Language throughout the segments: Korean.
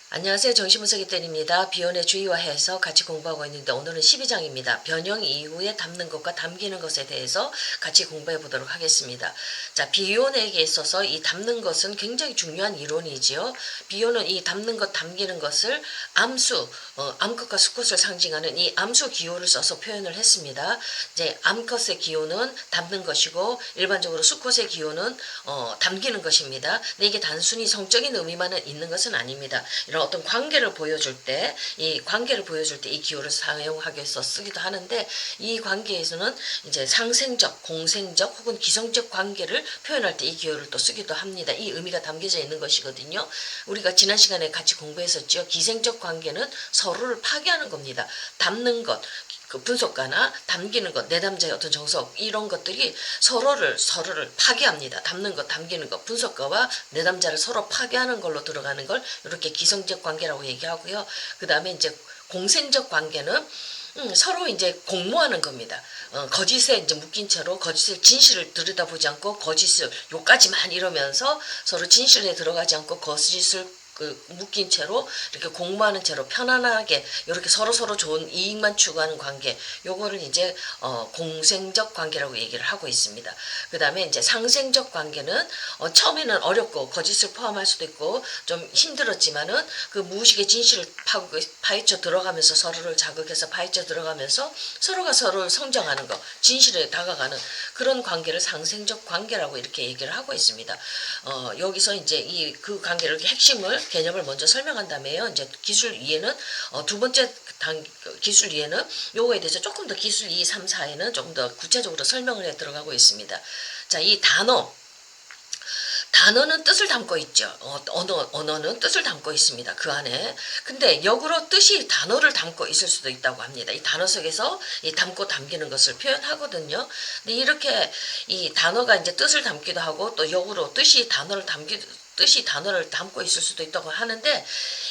안녕하세요. 정신분석이 땐입니다. 비혼의 주의와 해서 같이 공부하고 있는데 오늘은 12장입니다. 변형 이후에 담는 것과 담기는 것에 대해서 같이 공부해 보도록 하겠습니다. 자, 비혼에게 있어서 이 담는 것은 굉장히 중요한 이론이지요. 비혼은 이 담는 것, 담기는 것을 암수, 암컷과 수컷을 상징하는 이 암수 기호를 써서 표현을 했습니다. 이제 암컷의 기호는 담는 것이고 일반적으로 수컷의 기호는 담기는 것입니다. 근데 이게 단순히 성적인 의미만 있는 것은 아닙니다. 이런 어떤 관계를 보여줄 때, 이 기호를 사용하기 위해서 쓰기도 하는데, 이 관계에서는 이제 상생적, 공생적 혹은 기성적 관계를 표현할 때 이 기호를 또 쓰기도 합니다. 이 의미가 담겨져 있는 것이거든요. 우리가 지난 시간에 같이 공부했었죠. 기생적 관계는 서로를 파괴하는 겁니다. 담는 것, 그 분속가나 담기는 것, 내담자의 어떤 정석 이런 것들이 서로를 파괴합니다. 담는 것, 담기는 것, 분속가와 내담자를 서로 파괴하는 걸로 들어가는 걸 이렇게 기성적 관계라고 얘기하고요. 그 다음에 이제 공생적 관계는 서로 이제 공모하는 겁니다. 거짓에 이제 묶인 채로 거짓의 진실을 들여다보지 않고 거짓을 요까지만 이러면서 서로 진실에 들어가지 않고 거짓을 묶인 채로 이렇게 공모하는 채로 편안하게 이렇게 서로 좋은 이익만 추구하는 관계, 요거를 이제 공생적 관계라고 얘기를 하고 있습니다. 그 다음에 이제 상생적 관계는 처음에는 어렵고 거짓을 포함할 수도 있고 좀 힘들었지만은 그 무의식의 진실을 파헤쳐 들어가면서 서로를 자극해서 파헤쳐 들어가면서 서로가 서로를 성장하는 것, 진실에 다가가는 그런 관계를 상생적 관계라고 이렇게 얘기를 하고 있습니다. 여기서 이제 그 관계를 핵심을 개념을 먼저 설명한 다음에요. 이제 기술 2에는 두 번째 기술 2에는 요거에 대해서 조금 더 기술 2, 3, 4에는 조금 더 구체적으로 설명을 해 들어가고 있습니다. 자, 이 단어는 뜻을 담고 있죠. 언어는 뜻을 담고 있습니다. 그 안에. 근데 역으로 뜻이 단어를 담고 있을 수도 있다고 합니다. 이 단어 속에서 이 담고 담기는 것을 표현하거든요. 근데 이렇게 이 단어가 이제 뜻을 담기도 하고 또 역으로 뜻이 단어를 담고 있을 수도 있다고 하는데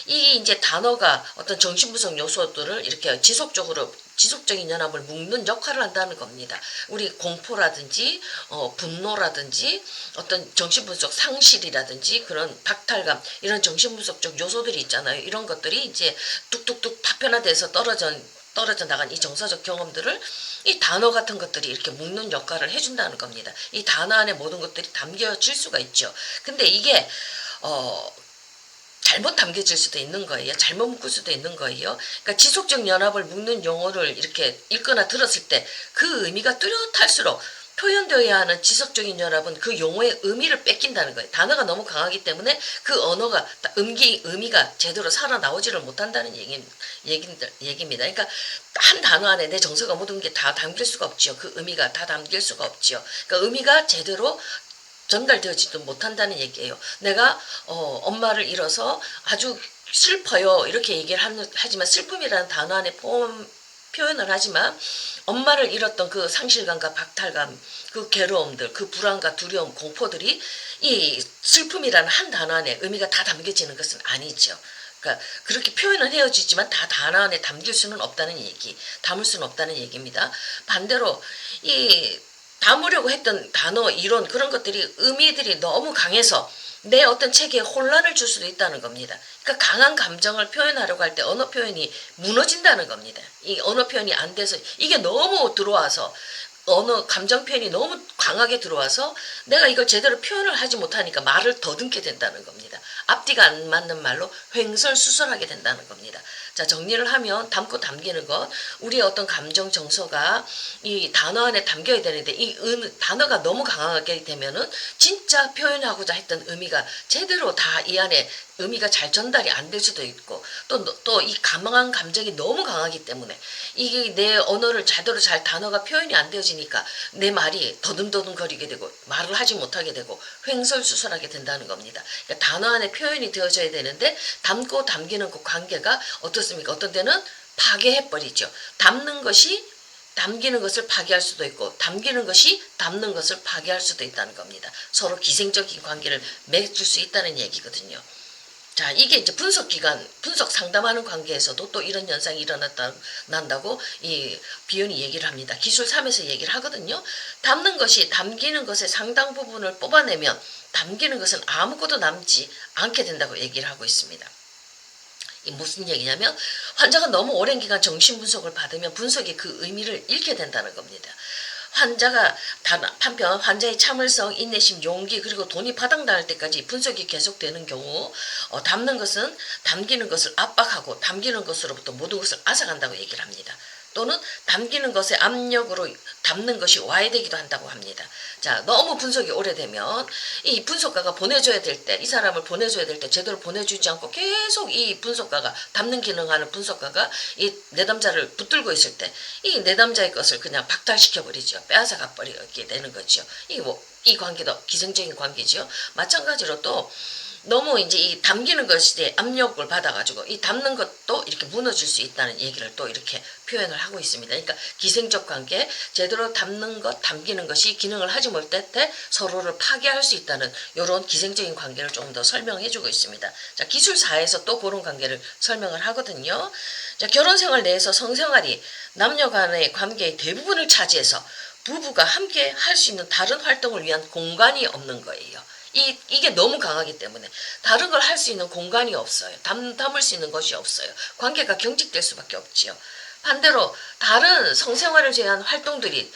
이 이제 단어가 어떤 정신분석 요소들을 이렇게 지속적인 연합을 묶는 역할을 한다는 겁니다. 우리 공포라든지 분노라든지 어떤 정신분석 상실이라든지 그런 박탈감 이런 정신분석적 요소들이 있잖아요. 이런 것들이 이제 뚝뚝뚝 파편화돼서 떨어져 나간 이 정서적 경험들을 이 단어 같은 것들이 이렇게 묶는 역할을 해준다는 겁니다. 이 단어 안에 모든 것들이 담겨질 수가 있죠. 근데 이게 잘못 담겨질 수도 있는 거예요. 잘못 묶을 수도 있는 거예요. 그러니까 지속적 연합을 묶는 용어를 이렇게 읽거나 들었을 때 그 의미가 뚜렷할수록 표현되어야 하는 지속적인 연합은 그 용어의 의미를 뺏긴다는 거예요. 단어가 너무 강하기 때문에 그 언어가 의미가 제대로 살아나오지를 못한다는 얘기입니다. 그러니까 한 단어 안에 내 정서가 모든 게 다 담길 수가 없죠. 그 의미가 다 담길 수가 없죠. 그러니까 의미가 제대로 전달되지도 못한다는 얘기예요. 내가 엄마를 잃어서 아주 슬퍼요 이렇게 얘기를 하지만 슬픔이라는 단어 안에 표현을 하지만 엄마를 잃었던 그 상실감과 박탈감, 그 괴로움들, 그 불안과 두려움, 공포들이 이 슬픔이라는 한 단어 안에 의미가 다 담겨지는 것은 아니죠. 그러니까 그렇게 표현은 헤어지지만 다 단어 안에 담을 수는 없다는 얘기입니다. 반대로 이 담으려고 했던 단어, 이론 그런 것들이 의미들이 너무 강해서 내 어떤 체계에 혼란을 줄 수도 있다는 겁니다. 그러니까 강한 감정을 표현하려고 할 때 언어 표현이 무너진다는 겁니다. 이 언어 표현이 안 돼서 이게 너무 들어와서 감정 표현이 너무 강하게 들어와서 내가 이걸 제대로 표현을 하지 못하니까 말을 더듬게 된다는 겁니다. 앞뒤가 안 맞는 말로 횡설수설하게 된다는 겁니다. 자, 정리를 하면 담고 담기는 것, 우리의 어떤 감정 정서가 이 단어 안에 담겨야 되는데 이 단어가 너무 강하게 되면은 진짜 표현하고자 했던 의미가 제대로 다 이 안에 의미가 잘 전달이 안 될 수도 있고 또 이 강한 감정이 너무 강하기 때문에 이게 내 언어를 제대로 잘 단어가 표현이 안 되어지니까 내 말이 더듬더듬거리게 되고 말을 하지 못하게 되고 횡설수설하게 된다는 겁니다. 그러니까 단어 안에 표현이 되어져야 되는데 담고 담기는 그 관계가 어떻습니까? 어떤 때는 파괴해버리죠. 담기는 것을 파괴할 수도 있고 담기는 것이 담는 것을 파괴할 수도 있다는 겁니다. 서로 기생적인 관계를 맺을 수 있다는 얘기거든요. 자, 이게 이제 분석 상담하는 관계에서도 또 이런 현상이 난다고 이 비연이 얘기를 합니다. 기술 3에서 얘기를 하거든요. 담는 것이 담기는 것의 상당 부분을 뽑아내면 담기는 것은 아무것도 남지 않게 된다고 얘기를 하고 있습니다. 이 무슨 얘기냐면 환자가 너무 오랜 기간 정신분석을 받으면 분석이 그 의미를 잃게 된다는 겁니다. 환자가 한편 환자의 참을성, 인내심, 용기 그리고 돈이 바닥날 때까지 분석이 계속되는 경우 담는 것은 담기는 것을 압박하고 담기는 것으로부터 모든 것을 앗아간다고 얘기를 합니다. 또는 담기는 것에 압력으로 담는 것이 와해되기도 한다고 합니다. 자, 너무 분석이 오래되면 이 분석가가 보내줘야 될 때, 이 사람을 보내줘야 될 때 제대로 보내주지 않고 계속 이 분석가가 담는 기능하는 분석가가 이 내담자를 붙들고 있을 때 이 내담자의 것을 그냥 박탈시켜버리죠. 빼앗아 가버리게 되는 거죠. 이 관계도 기생적인 관계죠. 마찬가지로 또 너무 이제 이 담기는 것에 압력을 받아가지고 이 담는 것도 이렇게 무너질 수 있다는 얘기를 또 이렇게 표현을 하고 있습니다. 그러니까 기생적 관계, 제대로 담는 것, 담기는 것이 기능을 하지 못할 때 서로를 파괴할 수 있다는 이런 기생적인 관계를 조금 더 설명해주고 있습니다. 자, 기술사에서 또 그런 관계를 설명을 하거든요. 자, 결혼생활 내에서 성생활이 남녀 간의 관계의 대부분을 차지해서 부부가 함께 할 수 있는 다른 활동을 위한 공간이 없는 거예요. 이게 너무 강하기 때문에 다른 걸 할 수 있는 공간이 없어요. 담을 수 있는 것이 없어요. 관계가 경직될 수밖에 없지요. 반대로 다른 성생활을 제한 활동들이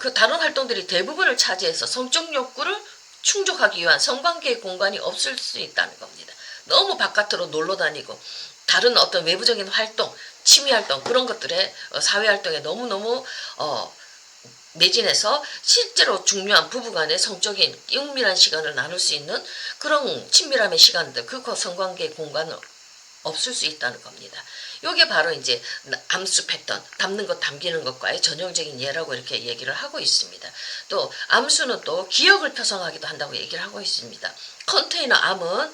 그 다른 활동들이 대부분을 차지해서 성적 욕구를 충족하기 위한 성관계의 공간이 없을 수 있다는 겁니다. 너무 바깥으로 놀러 다니고 다른 어떤 외부적인 활동, 취미활동 그런 것들에 사회활동에 너무너무 매진해서 실제로 중요한 부부간의 성적인 은밀한 시간을 나눌 수 있는 그런 친밀함의 시간들, 그 성관계의 공간은 없을 수 있다는 겁니다. 이게 바로 이제 암수 패턴, 담는 것, 담기는 것과의 전형적인 예라고 이렇게 얘기를 하고 있습니다. 또 암수는 또 기억을 표성하기도 한다고 얘기를 하고 있습니다. 컨테이너 암은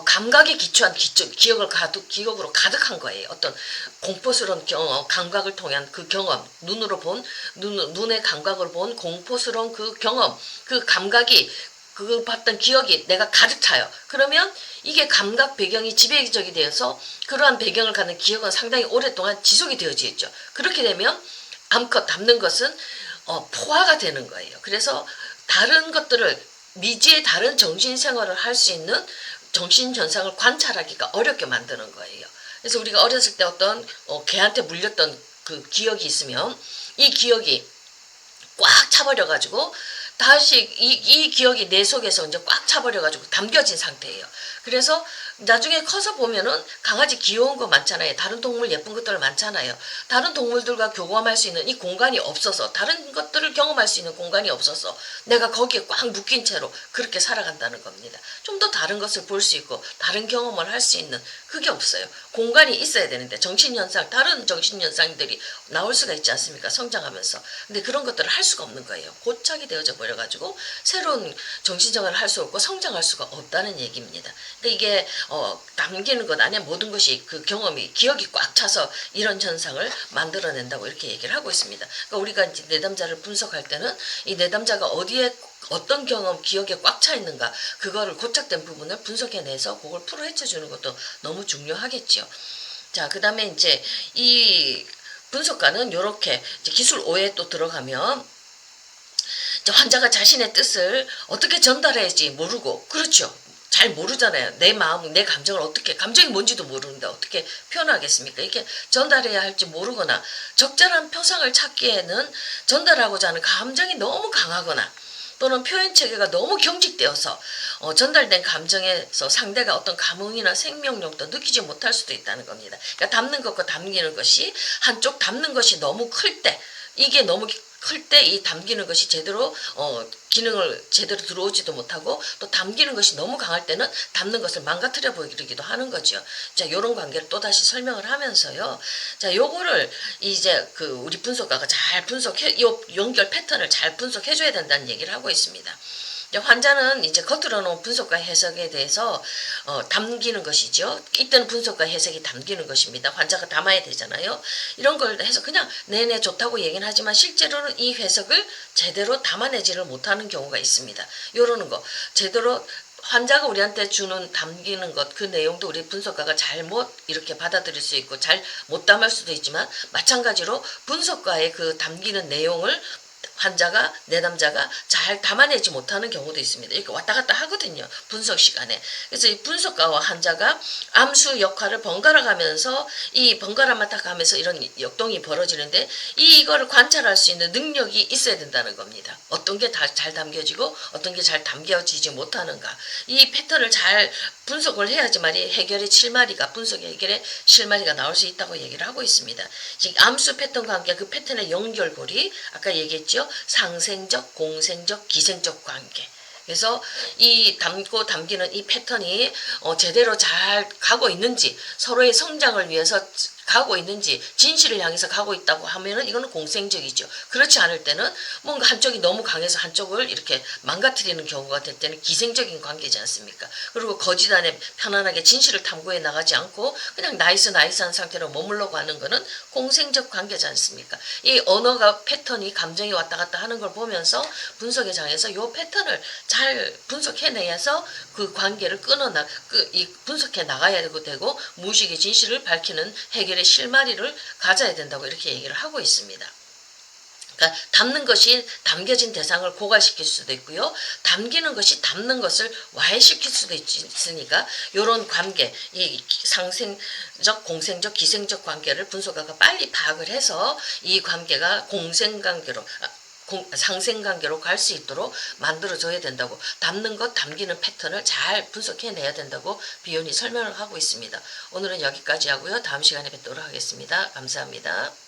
감각에 기초한 기억으로 가득한 거예요. 어떤 공포스러운 감각을 통한 그 경험, 눈의 감각으로 본 공포스러운 그 경험, 그 감각이 그 봤던 기억이 내가 가득 차요. 그러면 이게 감각 배경이 지배적이 되어서 그러한 배경을 갖는 기억은 상당히 오랫동안 지속이 되어지겠죠. 그렇게 되면 암컷 담는 것은 포화가 되는 거예요. 그래서 다른 것들을 미지의 다른 정신생활을 할 수 있는 정신현상을 관찰하기가 어렵게 만드는 거예요. 그래서 우리가 어렸을 때 어떤 개한테 물렸던 그 기억이 있으면 이 기억이 꽉 차버려가지고 다시 이 기억이 내 속에서 이제 꽉 차버려가지고 담겨진 상태예요. 그래서 나중에 커서 보면은 강아지 귀여운 거 많잖아요. 다른 동물 예쁜 것들 많잖아요. 다른 동물들과 교감할 수 있는 이 공간이 없어서, 다른 것들을 경험할 수 있는 공간이 없어서 내가 거기에 꽉 묶인 채로 그렇게 살아간다는 겁니다. 좀 더 다른 것을 볼 수 있고 다른 경험을 할 수 있는 그게 없어요. 공간이 있어야 되는데 정신현상, 다른 정신현상들이 나올 수가 있지 않습니까? 성장하면서. 근데 그런 것들을 할 수가 없는 거예요. 고착이 되어져 버려가지고 새로운 정신생활을 할 수 없고 성장할 수가 없다는 얘기입니다. 근데 이게 남기는 것 안에 모든 것이 그 경험이 기억이 꽉 차서 이런 현상을 만들어낸다고 이렇게 얘기를 하고 있습니다. 그러니까 우리가 이제 내담자를 분석할 때는 이 내담자가 어디에 어떤 경험, 기억에 꽉 차 있는가 그거를 고착된 부분을 분석해내서 그걸 풀어헤쳐주는 것도 너무 중요하겠죠. 자, 그 다음에 이제 이 분석가는 이렇게 기술 5에 또 들어가면 환자가 자신의 뜻을 어떻게 전달해야지 모르고, 그렇죠. 잘 모르잖아요. 내 마음, 내 감정을 어떻게, 감정이 뭔지도 모르는데 어떻게 표현하겠습니까? 이게 전달해야 할지 모르거나 적절한 표상을 찾기에는 전달하고자 하는 감정이 너무 강하거나 또는 표현 체계가 너무 경직되어서 전달된 감정에서 상대가 어떤 감흥이나 생명력도 느끼지 못할 수도 있다는 겁니다. 그러니까 담는 것과 담기는 것이 한쪽 담는 것이 너무 클 때, 이게 너무 클 때 이 담기는 것이 제대로 기능을 제대로 들어오지도 못하고 또 담기는 것이 너무 강할 때는 담는 것을 망가뜨려 보이기도 하는 거죠. 자, 요런 관계를 또 다시 설명을 하면서요. 자, 요거를 이제 그 우리 분석가가 잘 요 연결 패턴을 잘 분석해 줘야 된다는 얘기를 하고 있습니다. 환자는 이제 겉으로는 분석과 해석에 대해서 담기는 것이죠. 이때는 분석과 해석이 담기는 것입니다. 환자가 담아야 되잖아요. 이런 걸 해서 그냥 내내 좋다고 얘기는 하지만 실제로는 이 해석을 제대로 담아내지를 못하는 경우가 있습니다. 요러는 거 제대로 환자가 우리한테 주는 담기는 것, 그 내용도 우리 분석가가 잘못 이렇게 받아들일 수 있고 잘 못 담을 수도 있지만 마찬가지로 분석가의 그 담기는 내용을 환자가 내담자가 잘 담아내지 못하는 경우도 있습니다. 이렇게 왔다 갔다 하거든요. 분석 시간에. 그래서 이 분석가와 환자가 암수 역할을 번갈아 가면서 이 번갈아 맡아 가면서 이런 역동이 벌어지는데 이거를 관찰할 수 있는 능력이 있어야 된다는 겁니다. 어떤 게 잘 담겨지고 어떤 게 잘 담겨지지 못하는가. 이 패턴을 잘 분석을 해야지만이 해결의 실마리가 분석의 해결의 실마리가 나올 수 있다고 얘기를 하고 있습니다. 즉 암수 패턴 관계 그 패턴의 연결고리 아까 얘기했죠. 상생적, 공생적, 기생적 관계. 그래서 이 담고 담기는 이 패턴이 제대로 잘 가고 있는지 서로의 성장을 위해서 가고 있는지 진실을 향해서 가고 있다고 하면은 이거는 공생적이죠. 그렇지 않을 때는 뭔가 한쪽이 너무 강해서 한쪽을 이렇게 망가뜨리는 경우가 될 때는 기생적인 관계지 않습니까? 그리고 거짓 안에 편안하게 진실을 탐구해 나가지 않고 그냥 나이스한 상태로 머물러 가는 거는 공생적 관계지 않습니까? 이 언어가 패턴이 감정이 왔다 갔다 하는 걸 보면서 분석의 장에서 이 패턴을 잘 분석해내서 그 관계를 이 분석해 나가야 되고 무의식의 진실을 밝히는 해결의 실마리를 가져야 된다고 이렇게 얘기를 하고 있습니다. 그러니까 담는 것이 담겨진 대상을 고갈시킬 수도 있고요. 담기는 것이 담는 것을 와해시킬 수도 있으니까 이런 관계, 이 상생적, 공생적, 기생적 관계를 분석가가 빨리 파악을 해서 이 관계가 공생관계로 상생관계로 갈 수 있도록 만들어줘야 된다고 담는 것 담기는 패턴을 잘 분석해내야 된다고 비욘이 설명을 하고 있습니다. 오늘은 여기까지 하고요. 다음 시간에 뵙도록 하겠습니다. 감사합니다.